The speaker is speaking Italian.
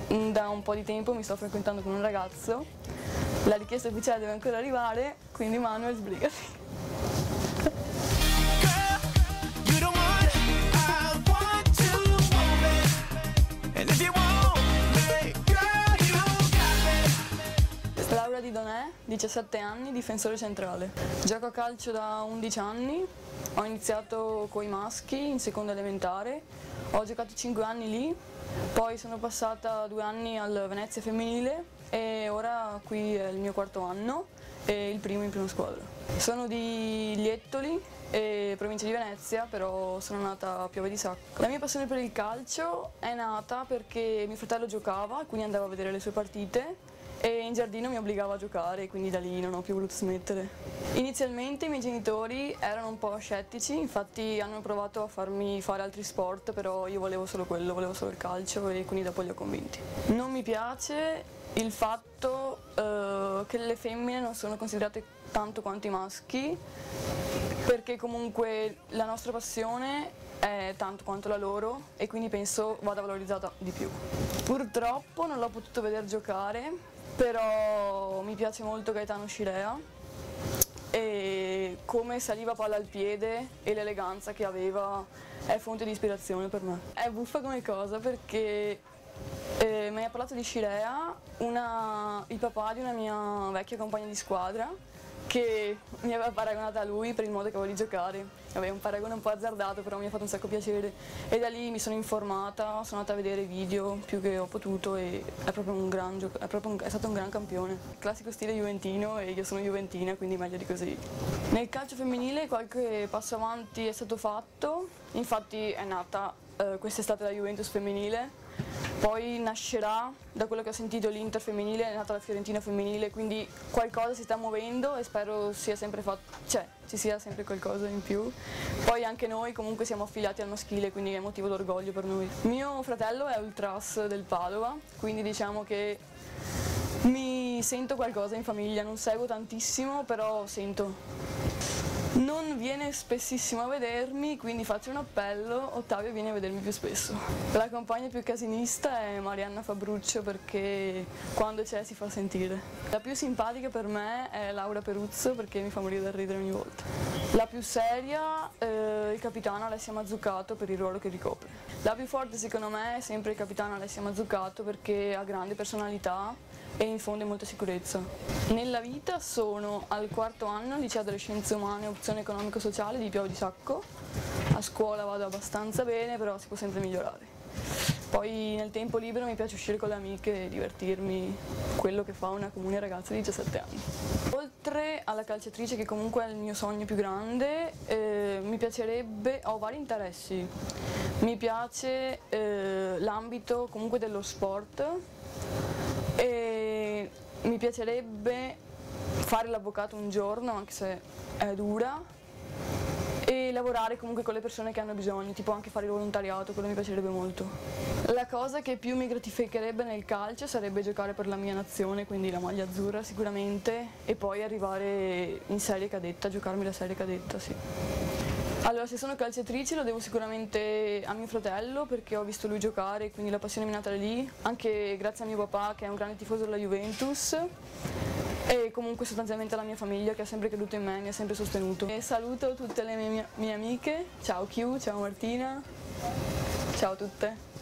Da un po' di tempo mi sto frequentando con un ragazzo, la richiesta ufficiale deve ancora arrivare, quindi Manuel sbrigati. Laura Di Donè, 17 anni, difensore centrale. Gioco a calcio da 11 anni, ho iniziato coi maschi in seconda elementare, ho giocato 5 anni lì, poi sono passata 2 anni al Venezia femminile e ora qui è il mio 4º anno e il primo in prima squadra. Sono di Liettoli, provincia di Venezia, però sono nata a Piove di Sacco. La mia passione per il calcio è nata perché mio fratello giocava, quindi andavo a vedere le sue partite e in giardino mi obbligava a giocare, quindi da lì non ho più voluto smettere. Inizialmente i miei genitori erano un po' scettici, infatti hanno provato a farmi fare altri sport, però io volevo solo quello, volevo solo il calcio e quindi dopo li ho convinti. Non mi piace il fatto che le femmine non sono considerate tanto quanto i maschi, perché comunque la nostra passione è tanto quanto la loro e quindi penso vada valorizzata di più. Purtroppo non l'ho potuto vedere giocare, però mi piace molto Gaetano Scirea e come saliva palla al piede e l'eleganza che aveva è fonte di ispirazione per me. È buffa come cosa perché me ne ha parlato di Scirea il papà di una mia vecchia compagna di squadra che mi aveva paragonata a lui per il modo che avevo di giocare. Vabbè, un paragone un po' azzardato, però mi ha fatto un sacco piacere e da lì mi sono informata, sono andata a vedere video più che ho potuto e è proprio è stato un gran campione. Classico stile juventino e io sono juventina, quindi meglio di così. Nel calcio femminile qualche passo avanti è stato fatto, infatti è nata quest'estate la Juventus femminile. Poi nascerà, da quello che ho sentito, l'Inter femminile, è nata la Fiorentina femminile, quindi qualcosa si sta muovendo e spero sia sempre ci sia sempre qualcosa in più. Poi anche noi comunque siamo affiliati al maschile, quindi è motivo d'orgoglio per noi. Mio fratello è ultras del Padova, quindi diciamo che mi sento qualcosa in famiglia, non seguo tantissimo, però sento. Non viene spessissimo a vedermi, quindi faccio un appello, Ottavio viene a vedermi più spesso. La compagna più casinista è Marianna Fabruccio perché quando c'è si fa sentire. La più simpatica per me è Laura Peruzzo perché mi fa morire da ridere ogni volta. La più seria, il capitano Alessia Mazzucato per il ruolo che ricopre. La più forte secondo me è sempre il capitano Alessia Mazzucato perché ha grande personalità e infonde molta sicurezza. Nella vita sono al 4º anno, liceo delle scienze umane, opzione economico-sociale di Piove di Sacco. A scuola vado abbastanza bene, però si può sempre migliorare. Poi nel tempo libero mi piace uscire con le amiche e divertirmi, quello che fa una comune ragazza di 17 anni. Oltre alla calciatrice, che comunque è il mio sogno più grande, mi piacerebbe, ho vari interessi. Mi piace l'ambito comunque dello sport e mi piacerebbe fare l'avvocato un giorno, anche se è dura, e lavorare comunque con le persone che hanno bisogno, tipo anche fare il volontariato, quello mi piacerebbe molto. La cosa che più mi gratificherebbe nel calcio sarebbe giocare per la mia nazione, quindi la maglia azzurra sicuramente, e poi arrivare in serie cadetta, giocarmi la serie cadetta, sì. Allora, se sono calciatrice lo devo sicuramente a mio fratello perché ho visto lui giocare, quindi la passione mi è nata da lì, anche grazie a mio papà che è un grande tifoso della Juventus e comunque sostanzialmente alla mia famiglia che ha sempre creduto in me, mi ha sempre sostenuto. E saluto tutte le mie amiche, ciao Chiu, ciao Martina, ciao a tutte.